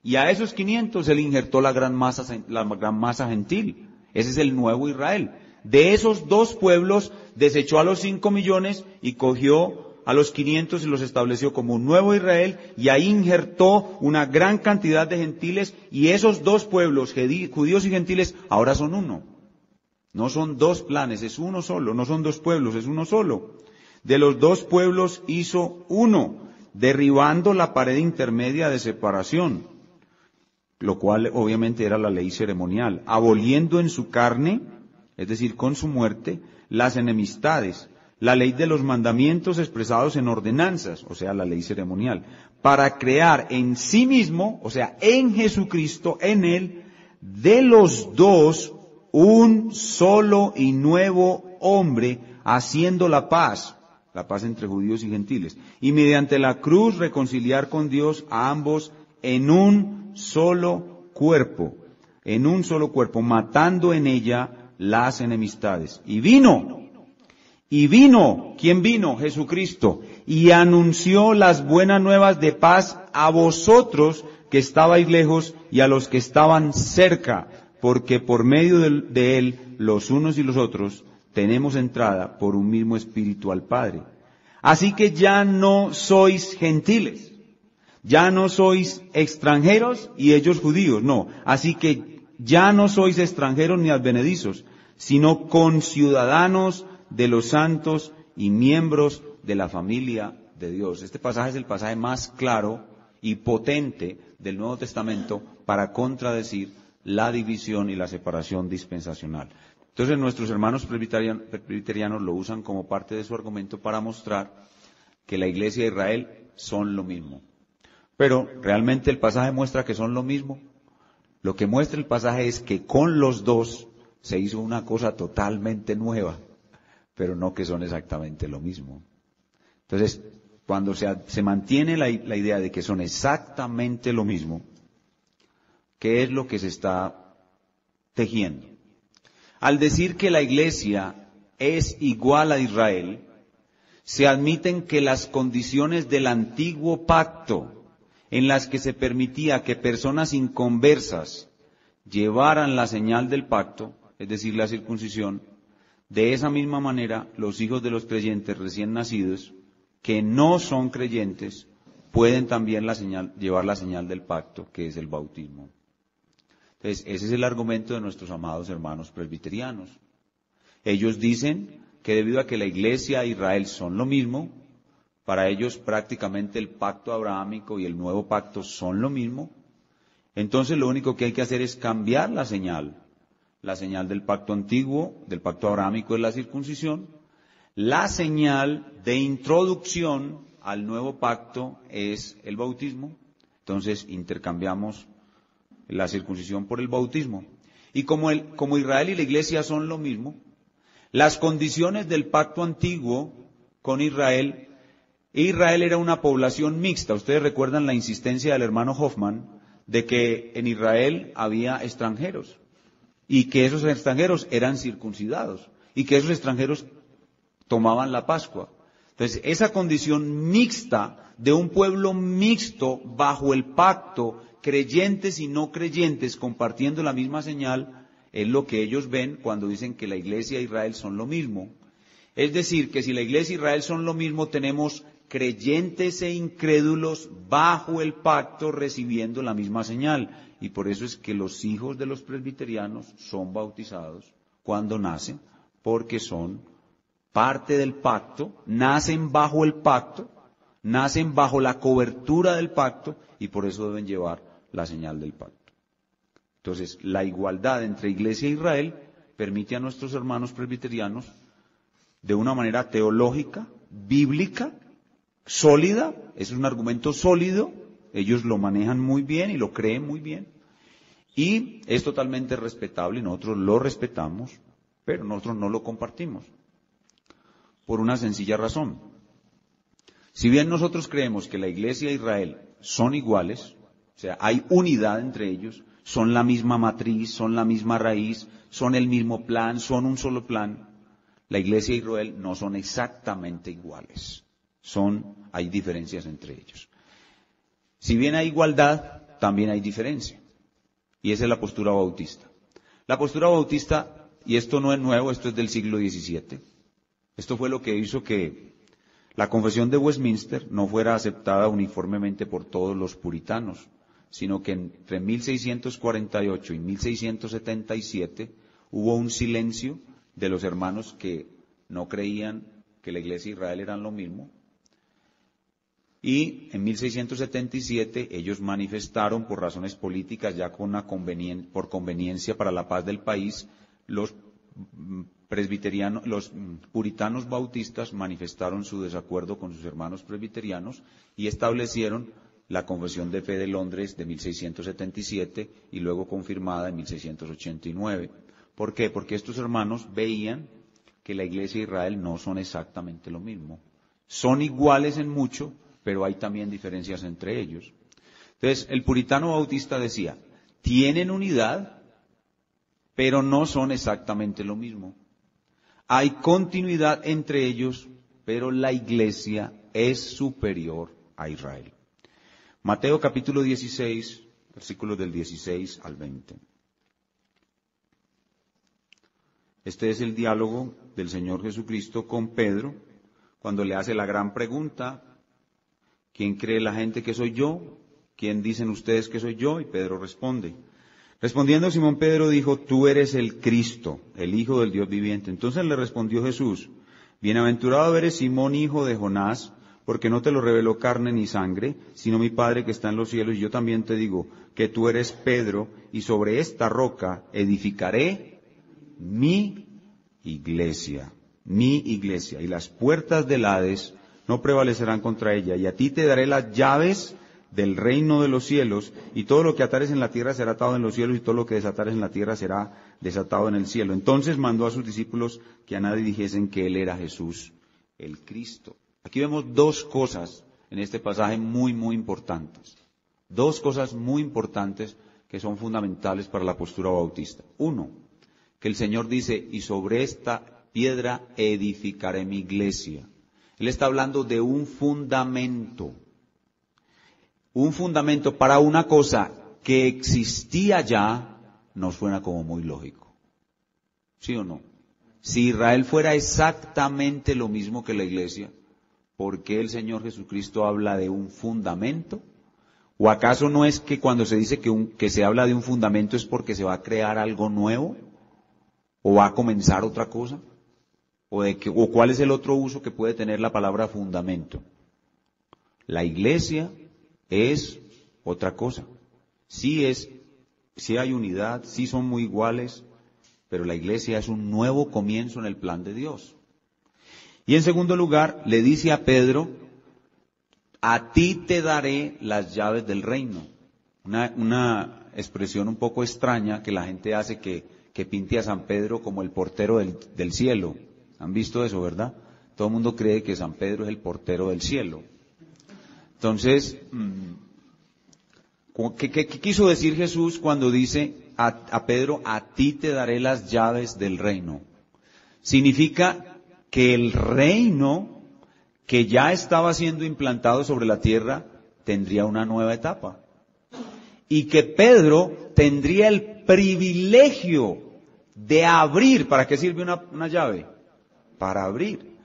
Y a esos 500 él injertó la gran masa gentil. Ese es el nuevo Israel. De esos dos pueblos desechó a los 5 millones y cogió a los 500 y los estableció como un nuevo Israel, y ahí injertó una gran cantidad de gentiles, y esos dos pueblos, judíos y gentiles, ahora son uno. No son dos planes, es uno solo, no son dos pueblos, es uno solo. De los dos pueblos hizo uno, derribando la pared intermedia de separación, lo cual obviamente era la ley ceremonial, aboliendo en su carne, es decir, con su muerte, las enemistades, la ley de los mandamientos expresados en ordenanzas, o sea, la ley ceremonial, para crear en sí mismo, o sea, en Jesucristo, en Él, de los dos, un solo y nuevo hombre, haciendo la paz entre judíos y gentiles, y mediante la cruz reconciliar con Dios a ambos en un solo cuerpo, matando en ella las enemistades. Y vino, ¿quién vino? Jesucristo, y anunció las buenas nuevas de paz a vosotros que estabais lejos y a los que estaban cerca, porque por medio de él, los unos y los otros, tenemos entrada por un mismo espíritu al Padre. Así que ya no sois gentiles, ya no sois extranjeros y ellos judíos, no. Así que ya no sois extranjeros ni advenedizos, sino conciudadanos de los santos y miembros de la familia de Dios. Este pasaje es el pasaje más claro y potente del Nuevo Testamento para contradecir la división y la separación dispensacional. Entonces nuestros hermanos presbiterianos lo usan como parte de su argumento para mostrar que la iglesia de Israel son lo mismo. Pero realmente el pasaje muestra que son lo mismo. Lo que muestra el pasaje es que con los dos se hizo una cosa totalmente nueva, pero no que son exactamente lo mismo. Entonces, cuando se mantiene la idea de que son exactamente lo mismo, ¿qué es lo que se está tejiendo? Al decir que la iglesia es igual a Israel, se admiten que las condiciones del antiguo pacto, en las que se permitía que personas inconversas llevaran la señal del pacto, es decir, la circuncisión, de esa misma manera los hijos de los creyentes recién nacidos, que no son creyentes, pueden también llevar la señal del pacto, que es el bautismo. Entonces, ese es el argumento de nuestros amados hermanos presbiterianos. Ellos dicen que debido a que la iglesia e Israel son lo mismo, para ellos prácticamente el pacto abrahámico y el nuevo pacto son lo mismo, entonces lo único que hay que hacer es cambiar la señal. La señal del pacto antiguo, del pacto abrahámico, es la circuncisión. La señal de introducción al nuevo pacto es el bautismo. Entonces intercambiamos la circuncisión por el bautismo. Y como Israel y la iglesia son lo mismo, las condiciones del pacto antiguo con Israel era una población mixta. Ustedes recuerdan la insistencia del hermano Hoffman de que en Israel había extranjeros y que esos extranjeros eran circuncidados y que esos extranjeros tomaban la Pascua. Entonces, esa condición mixta de un pueblo mixto bajo el pacto, creyentes y no creyentes compartiendo la misma señal, es lo que ellos ven cuando dicen que la iglesia e Israel son lo mismo. Es decir, que si la iglesia e Israel son lo mismo, tenemos creyentes e incrédulos bajo el pacto recibiendo la misma señal. Y por eso es que los hijos de los presbiterianos son bautizados cuando nacen, porque son parte del pacto, nacen bajo el pacto, nacen bajo la cobertura del pacto y por eso deben llevar la señal del pacto. Entonces, la igualdad entre iglesia e Israel permite a nuestros hermanos presbiterianos, de una manera teológica, bíblica, sólida, es un argumento sólido, ellos lo manejan muy bien y lo creen muy bien, y es totalmente respetable y nosotros lo respetamos, pero nosotros no lo compartimos. por una sencilla razón. Si bien nosotros creemos que la Iglesia e Israel son iguales, o sea, hay unidad entre ellos, son la misma matriz, son la misma raíz, son el mismo plan, son un solo plan, la Iglesia e Israel no son exactamente iguales. Hay diferencias entre ellos. Si bien hay igualdad, también hay diferencia. Y esa es la postura bautista. La postura bautista, y esto no es nuevo, esto es del siglo XVII. Esto fue lo que hizo que la Confesión de Westminster no fuera aceptada uniformemente por todos los puritanos, sino que entre 1648 y 1677 hubo un silencio de los hermanos que no creían que la Iglesia e Israel eran lo mismo. Y en 1677 ellos manifestaron por razones políticas, ya con por conveniencia para la paz del país, los puritanos bautistas manifestaron su desacuerdo con sus hermanos presbiterianos y establecieron la Confesión de Fe de Londres de 1677 y luego confirmada en 1689. ¿Por qué? Porque estos hermanos veían que la Iglesia e Israel no son exactamente lo mismo. Son iguales en mucho, pero hay también diferencias entre ellos. Entonces, el puritano bautista decía, tienen unidad, pero no son exactamente lo mismo. Hay continuidad entre ellos, pero la Iglesia es superior a Israel. Mateo capítulo 16, versículos del 16 al 20. Este es el diálogo del Señor Jesucristo con Pedro, cuando le hace la gran pregunta, ¿quién cree la gente que soy yo? ¿Quién dicen ustedes que soy yo? Y Pedro responde. Respondiendo Simón Pedro dijo, tú eres el Cristo, el Hijo del Dios viviente. Entonces le respondió Jesús, bienaventurado eres Simón, hijo de Jonás, porque no te lo reveló carne ni sangre, sino mi Padre que está en los cielos. Y yo también te digo que tú eres Pedro, y sobre esta roca edificaré mi iglesia, y las puertas del Hades no prevalecerán contra ella. Y a ti te daré las llaves del reino de los cielos, y todo lo que atares en la tierra será atado en los cielos, y todo lo que desatares en la tierra será desatado en el cielo. Entonces mandó a sus discípulos que a nadie dijesen que él era Jesús, el Cristo. Aquí vemos dos cosas en este pasaje muy, muy importantes. Dos cosas muy importantes que son fundamentales para la postura bautista. Uno, que el Señor dice, y sobre esta piedra edificaré mi iglesia. Él está hablando de un fundamento para una cosa que existía ya, nos suena como muy lógico. ¿Sí o no? Si Israel fuera exactamente lo mismo que la iglesia, ¿por qué el Señor Jesucristo habla de un fundamento? ¿O acaso no es que cuando se dice que se habla de un fundamento es porque se va a crear algo nuevo? ¿O va a comenzar otra cosa? ¿O cuál es el otro uso que puede tener la palabra fundamento? La iglesia es otra cosa. Sí hay unidad, sí son muy iguales, pero la iglesia es un nuevo comienzo en el plan de Dios. Y en segundo lugar, le dice a Pedro, a ti te daré las llaves del reino. Una expresión un poco extraña que la gente hace que pinte a San Pedro como el portero del cielo. ¿Han visto eso, verdad? Todo el mundo cree que San Pedro es el portero del cielo. Entonces, ¿qué quiso decir Jesús cuando dice a Pedro, a ti te daré las llaves del reino? Significa que el reino que ya estaba siendo implantado sobre la tierra tendría una nueva etapa. Y que Pedro tendría el privilegio de abrir. ¿Para qué sirve una llave? Para abrir.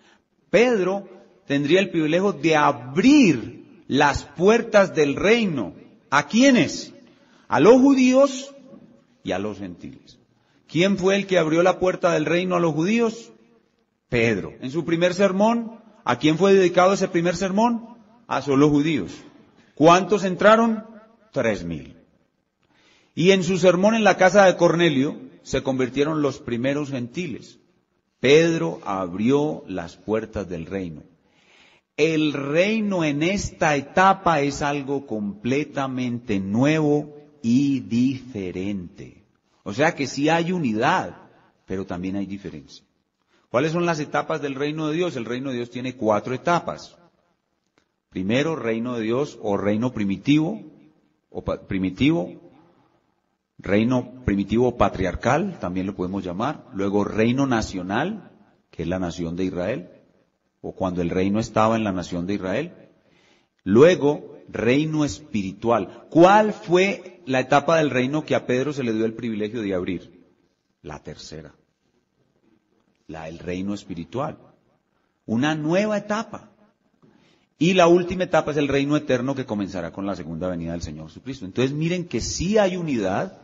Pedro tendría el privilegio de abrir las puertas del reino. ¿A quiénes? A los judíos y a los gentiles. ¿Quién fue el que abrió la puerta del reino a los judíos? Pedro. En su primer sermón, ¿a quién fue dedicado ese primer sermón? A solo judíos. ¿Cuántos entraron? 3,000. Y en su sermón en la casa de Cornelio, se convirtieron los primeros gentiles. Pedro abrió las puertas del reino. El reino en esta etapa es algo completamente nuevo y diferente. O sea que sí hay unidad, pero también hay diferencia. ¿Cuáles son las etapas del reino de Dios? El reino de Dios tiene 4 etapas. Primero, reino de Dios o reino primitivo, reino primitivo patriarcal, también lo podemos llamar. Luego, reino nacional, que es la nación de Israel, o cuando el reino estaba en la nación de Israel. Luego, reino espiritual. ¿Cuál fue la etapa del reino que a Pedro se le dio el privilegio de abrir? La tercera. El reino espiritual. Una nueva etapa. Y la última etapa es el reino eterno que comenzará con la segunda venida del Señor Jesucristo. Entonces miren que sí hay unidad,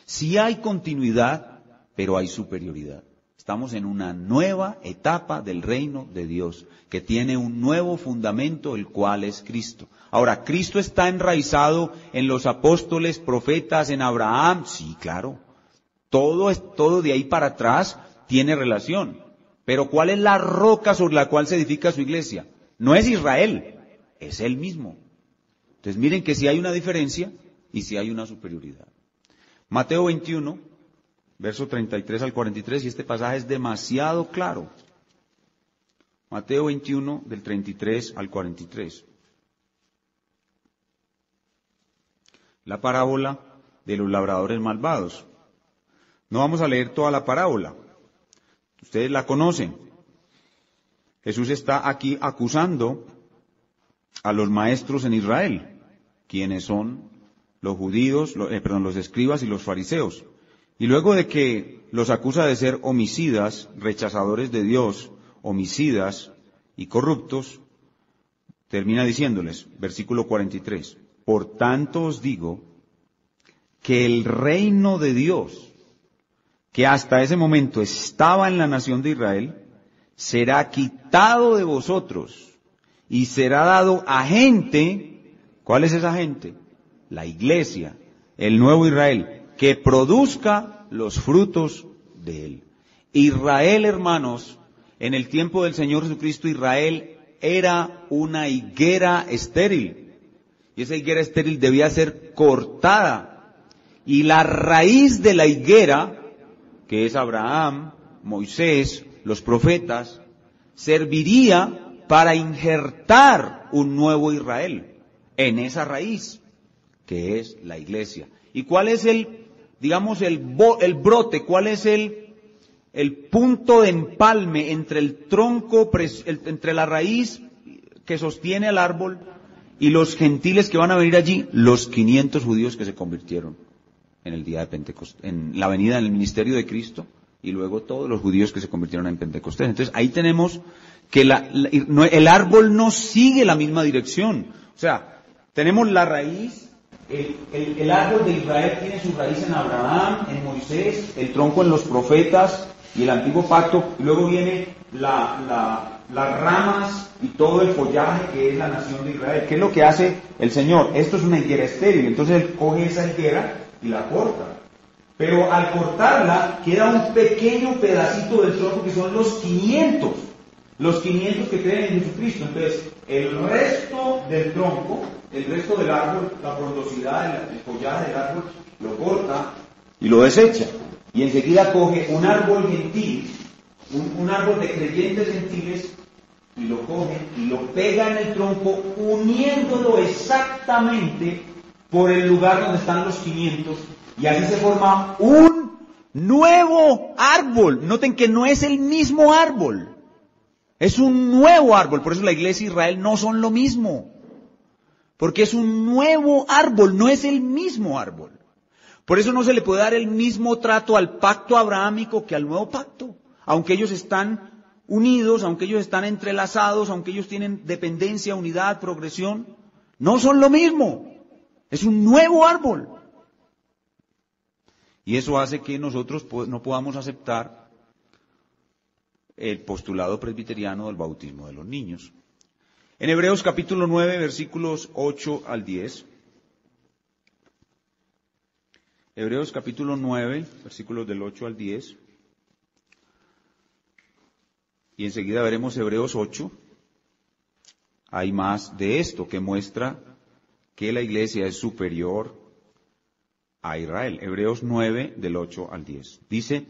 sí hay continuidad, pero hay superioridad. Estamos en una nueva etapa del reino de Dios, que tiene un nuevo fundamento, el cual es Cristo. Ahora, ¿Cristo está enraizado en los apóstoles, profetas, en Abraham? Sí, claro. Todo de ahí para atrás tiene relación. Pero ¿cuál es la roca sobre la cual se edifica su iglesia? No es Israel, es Él mismo. Entonces miren que sí hay una diferencia y sí hay una superioridad. Mateo 21, verso 33 al 43, y este pasaje es demasiado claro. Mateo 21, del 33 al 43. La parábola de los labradores malvados. No vamos a leer toda la parábola. Ustedes la conocen. Jesús está aquí acusando a los maestros en Israel, quienes son los judíos, los escribas y los fariseos. Y luego de que los acusa de ser homicidas, rechazadores de Dios, homicidas y corruptos, termina diciéndoles, versículo 43, por tanto os digo que el reino de Dios, que hasta ese momento estaba en la nación de Israel, será quitado de vosotros y será dado a gente. ¿Cuál es esa gente? La iglesia, el nuevo Israel, que produzca los frutos de él. Israel, hermanos, en el tiempo del Señor Jesucristo, Israel era una higuera estéril. Y esa higuera estéril debía ser cortada. Y la raíz de la higuera, que es Abraham, Moisés, los profetas, serviría para injertar un nuevo Israel en esa raíz, que es la iglesia. ¿Y cuál es el brote? ¿Cuál es el punto de empalme entre el tronco, entre la raíz que sostiene al árbol y los gentiles que van a venir allí? Los 500 judíos que se convirtieron en el día de Pentecostés, en la venida del ministerio de Cristo, y luego todos los judíos que se convirtieron en Pentecostés. Entonces ahí tenemos que el árbol no sigue la misma dirección. O sea, tenemos la raíz, el árbol de Israel tiene su raíz en Abraham, en Moisés, el tronco en los profetas y el antiguo pacto, y luego viene las ramas y todo el follaje que es la nación de Israel. ¿Qué es lo que hace el Señor? Esto es una higuera estéril, entonces Él coge esa higuera y la corta. Pero al cortarla queda un pequeño pedacito del tronco que son los 500 que creen en Jesucristo. Entonces, el resto del tronco, el resto del árbol, la frondosidad, el follaje del árbol, lo corta y lo desecha. Y enseguida coge un árbol gentil, un árbol de creyentes gentiles, y lo coge y lo pega en el tronco, uniéndolo exactamente por el lugar donde están los 500, y así se forma un nuevo árbol. Noten que no es el mismo árbol, es un nuevo árbol. Por eso la iglesia y Israel no son lo mismo, porque es un nuevo árbol, no es el mismo árbol. Por eso no se le puede dar el mismo trato al pacto abrahámico que al nuevo pacto, aunque ellos están unidos, aunque ellos están entrelazados, aunque ellos tienen dependencia, unidad, progresión, no son lo mismo. Es un nuevo árbol. Y eso hace que nosotros no podamos aceptar el postulado presbiteriano del bautismo de los niños. En Hebreos capítulo 9, versículos 8 al 10. Hebreos capítulo 9, versículos del 8 al 10. Y enseguida veremos Hebreos 8. Hay más de esto que muestra que la iglesia es superior a Israel. Hebreos 9, del 8 al 10. Dice,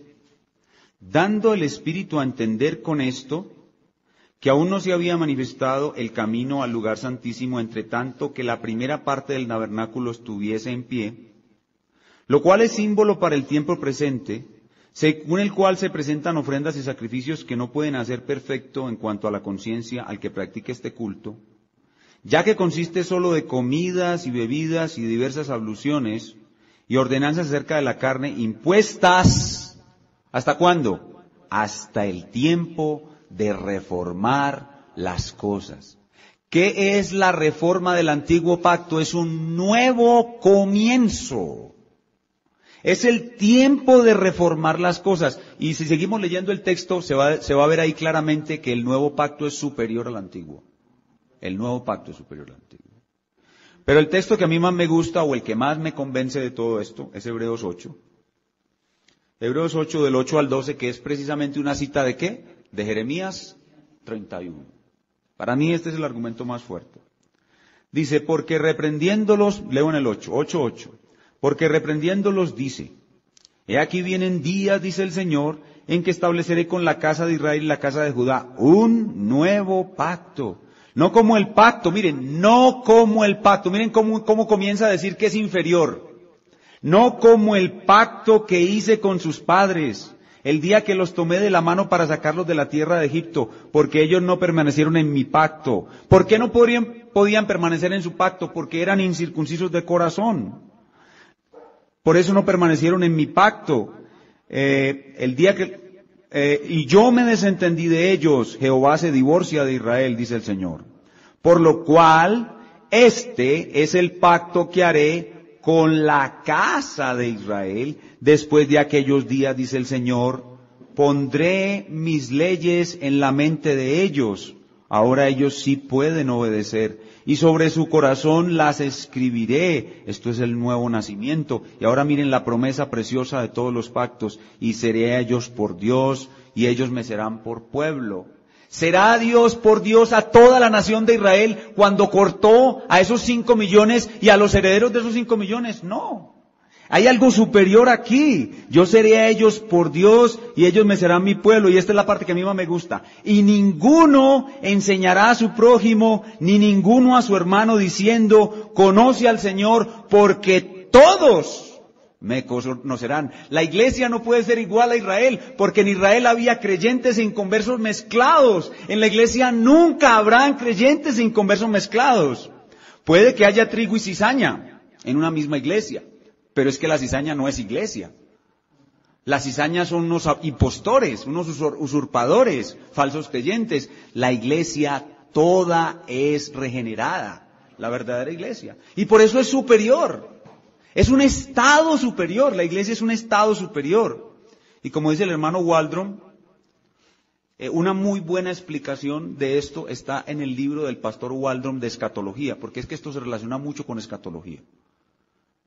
dando el Espíritu a entender con esto que aún no se había manifestado el camino al lugar santísimo, entre tanto que la primera parte del tabernáculo estuviese en pie, lo cual es símbolo para el tiempo presente, según el cual se presentan ofrendas y sacrificios que no pueden hacer perfecto en cuanto a la conciencia al que practique este culto, ya que consiste solo de comidas y bebidas y diversas abluciones y ordenanzas acerca de la carne impuestas, ¿hasta cuándo? Hasta el tiempo de reformar las cosas. ¿Qué es la reforma del antiguo pacto? Es un nuevo comienzo. Es el tiempo de reformar las cosas. Y si seguimos leyendo el texto, se va a ver ahí claramente que el nuevo pacto es superior al antiguo. El nuevo pacto es superior al antiguo. Pero el texto que a mí más me gusta, o el que más me convence de todo esto, es Hebreos 8. Hebreos 8, del 8 al 12, que es precisamente una cita ¿de qué? De Jeremías 31. Para mí este es el argumento más fuerte. Dice, porque reprendiéndolos, leo en el 8:8, porque reprendiéndolos dice, he aquí vienen días, dice el Señor, en que estableceré con la casa de Israel y la casa de Judá un nuevo pacto. No como el pacto, miren, no como el pacto. Miren cómo comienza a decir que es inferior. No como el pacto que hice con sus padres, el día que los tomé de la mano para sacarlos de la tierra de Egipto, porque ellos no permanecieron en mi pacto. ¿Por qué no podían permanecer en su pacto? Porque eran incircuncisos de corazón. Por eso no permanecieron en mi pacto. Y yo me desentendí de ellos. Jehová se divorcia de Israel, dice el Señor. Por lo cual, este es el pacto que haré con la casa de Israel después de aquellos días, dice el Señor. Pondré mis leyes en la mente de ellos. Ahora ellos sí pueden obedecer. Y sobre su corazón las escribiré. Esto es el nuevo nacimiento. Y ahora miren la promesa preciosa de todos los pactos. Y seré a ellos por Dios, y ellos me serán por pueblo. ¿Será Dios por Dios a toda la nación de Israel cuando cortó a esos 5 millones y a los herederos de esos 5 millones? No. Hay algo superior aquí. Yo seré a ellos por Dios y ellos me serán mi pueblo. Y esta es la parte que a mí más me gusta. Y ninguno enseñará a su prójimo, ni ninguno a su hermano diciendo, conoce al Señor, porque todos me conocerán. La iglesia no puede ser igual a Israel, porque en Israel había creyentes e inconversos mezclados. En la iglesia nunca habrán creyentes e inconversos mezclados. Puede que haya trigo y cizaña en una misma iglesia. Pero es que la cizaña no es iglesia. La cizaña son unos impostores, unos usurpadores, falsos creyentes. La iglesia toda es regenerada, la verdadera iglesia. Y por eso es superior. Es un estado superior, la iglesia es un estado superior. Y como dice el hermano Waldron, una muy buena explicación de esto está en el libro del pastor Waldron de escatología, porque es que esto se relaciona mucho con escatología.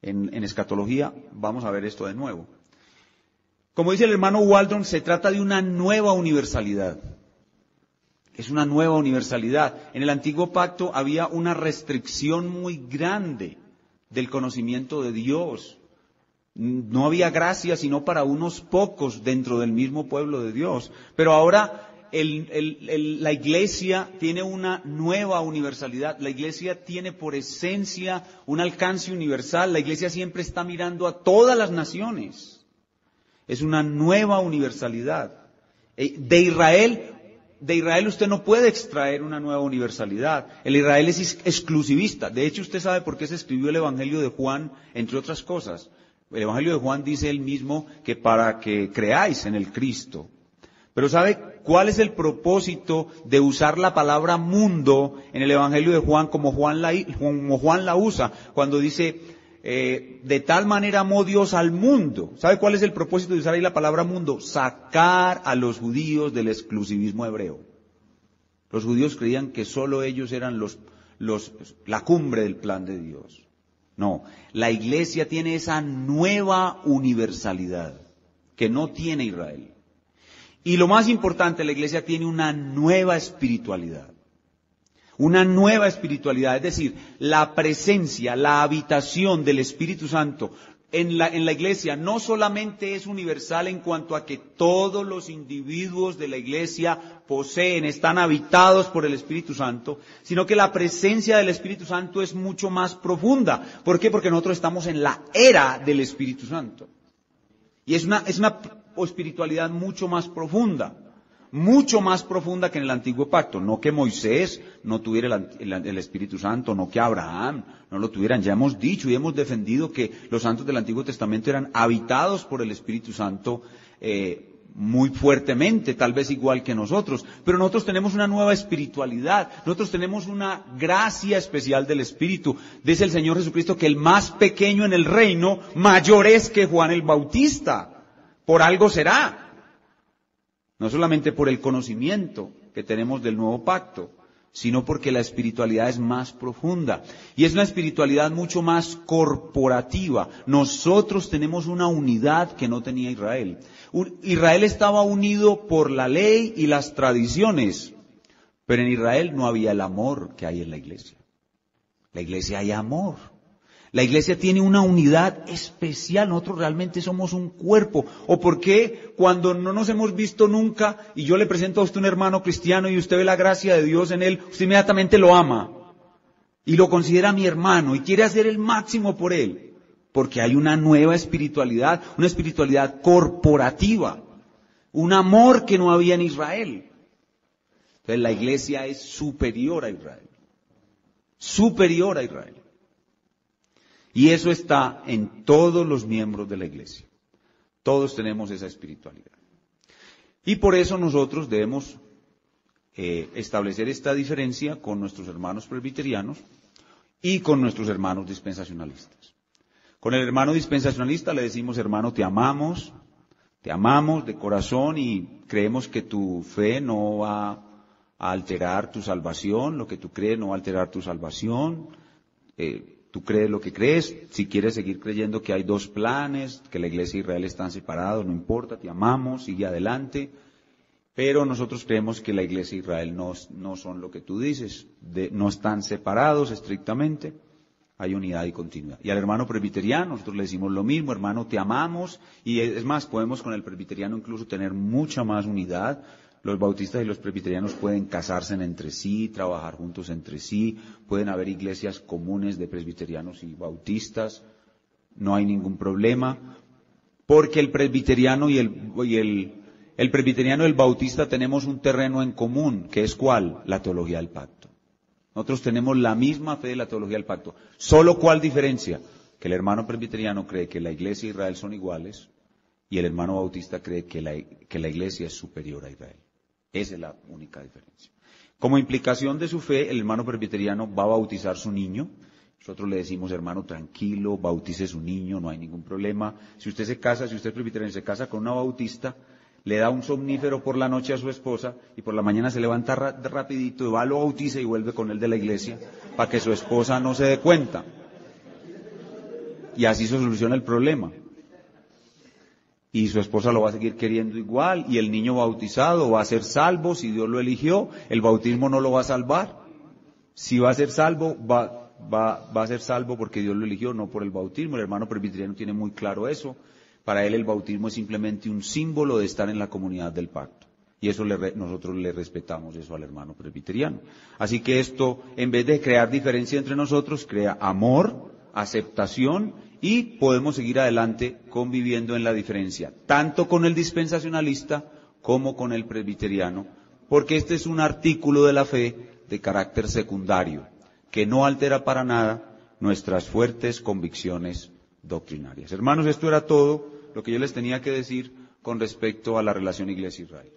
En escatología vamos a ver esto de nuevo. Como dice el hermano Waldron, se trata de una nueva universalidad. Es una nueva universalidad. En el antiguo pacto había una restricción muy grande del conocimiento de Dios. No había gracia sino para unos pocos dentro del mismo pueblo de Dios. Pero ahora la iglesia tiene una nueva universalidad. La iglesia tiene por esencia un alcance universal. La iglesia siempre está mirando a todas las naciones. Es una nueva universalidad. De Israel usted no puede extraer una nueva universalidad. El Israel es exclusivista. De hecho, usted sabe por qué se escribió el Evangelio de Juan, entre otras cosas. El Evangelio de Juan dice él mismo que para que creáis en el Cristo. Pero ¿sabe cuál es el propósito de usar la palabra mundo en el Evangelio de Juan como Juan la usa? Cuando dice, de tal manera amó Dios al mundo. ¿Sabe cuál es el propósito de usar ahí la palabra mundo? Sacar a los judíos del exclusivismo hebreo. Los judíos creían que solo ellos eran la cumbre del plan de Dios. No, la iglesia tiene esa nueva universalidad que no tiene Israel. Y lo más importante, la iglesia tiene una nueva espiritualidad. Una nueva espiritualidad, es decir, la presencia, la habitación del Espíritu Santo en la iglesia no solamente es universal en cuanto a que todos los individuos de la iglesia están habitados por el Espíritu Santo, sino que la presencia del Espíritu Santo es mucho más profunda. ¿Por qué? Porque nosotros estamos en la era del Espíritu Santo. Y es una espiritualidad mucho más profunda que en el antiguo pacto. No que Moisés no tuviera el Espíritu Santo, no que Abraham no lo tuvieran. Ya hemos dicho y hemos defendido que los santos del Antiguo Testamento eran habitados por el Espíritu Santo muy fuertemente, tal vez igual que nosotros. Pero nosotros tenemos una nueva espiritualidad, nosotros tenemos una gracia especial del Espíritu. Dice el Señor Jesucristo que el más pequeño en el reino, mayor es que Juan el Bautista. Por algo será. No solamente por el conocimiento que tenemos del nuevo pacto, sino porque la espiritualidad es más profunda. Y es una espiritualidad mucho más corporativa. Nosotros tenemos una unidad que no tenía Israel. Israel estaba unido por la ley y las tradiciones, pero en Israel no había el amor que hay en la iglesia. La iglesia hay amor. La iglesia tiene una unidad especial, nosotros realmente somos un cuerpo. ¿O por qué cuando no nos hemos visto nunca y yo le presento a usted un hermano cristiano y usted ve la gracia de Dios en él, usted inmediatamente lo ama y lo considera mi hermano y quiere hacer el máximo por él? Porque hay una nueva espiritualidad, una espiritualidad corporativa, un amor que no había en Israel. Entonces la iglesia es superior a Israel, superior a Israel. Y eso está en todos los miembros de la iglesia. Todos tenemos esa espiritualidad. Y por eso nosotros debemos establecer esta diferencia con nuestros hermanos presbiterianos y con nuestros hermanos dispensacionalistas. Con el hermano dispensacionalista le decimos, hermano, te amamos de corazón y creemos que tu fe no va a alterar tu salvación, lo que tú crees no va a alterar tu salvación. Tú crees lo que crees, si quieres seguir creyendo que hay dos planes, que la iglesia y Israel están separados, no importa, te amamos, sigue adelante. Pero nosotros creemos que la iglesia y Israel no son lo que tú dices, no están separados estrictamente, hay unidad y continuidad. Y al hermano presbiteriano nosotros le decimos lo mismo, hermano, te amamos, y es más, podemos con el presbiteriano incluso tener mucha más unidad. Los bautistas y los presbiterianos pueden casarse entre sí, trabajar juntos entre sí, pueden haber iglesias comunes de presbiterianos y bautistas, no hay ningún problema, porque el presbiteriano y el presbiteriano y el bautista tenemos un terreno en común, que es ¿cuál? La teología del pacto. Nosotros tenemos la misma fe de la teología del pacto. ¿Solo cuál diferencia? Que el hermano presbiteriano cree que la iglesia y Israel son iguales y el hermano bautista cree que la iglesia es superior a Israel. Esa es la única diferencia. Como implicación de su fe, el hermano presbiteriano va a bautizar su niño. Nosotros le decimos, hermano, tranquilo, bautice su niño, no hay ningún problema. Si usted es presbiteriano y se casa con una bautista, le da un somnífero por la noche a su esposa y por la mañana se levanta rapidito y va, lo bautiza y vuelve con él de la iglesia para que su esposa no se dé cuenta. Y así se soluciona el problema. Y su esposa lo va a seguir queriendo igual, y el niño bautizado va a ser salvo si Dios lo eligió. El bautismo no lo va a salvar. Si va a ser salvo, va a ser salvo porque Dios lo eligió, no por el bautismo. El hermano presbiteriano tiene muy claro eso. Para él el bautismo es simplemente un símbolo de estar en la comunidad del pacto. Y eso nosotros le respetamos eso al hermano presbiteriano. Así que esto, en vez de crear diferencia entre nosotros, crea amor, aceptación, y podemos seguir adelante conviviendo en la diferencia, tanto con el dispensacionalista como con el presbiteriano, porque este es un artículo de la fe de carácter secundario, que no altera para nada nuestras fuertes convicciones doctrinarias. Hermanos, esto era todo lo que yo les tenía que decir con respecto a la relación Iglesia-Israel.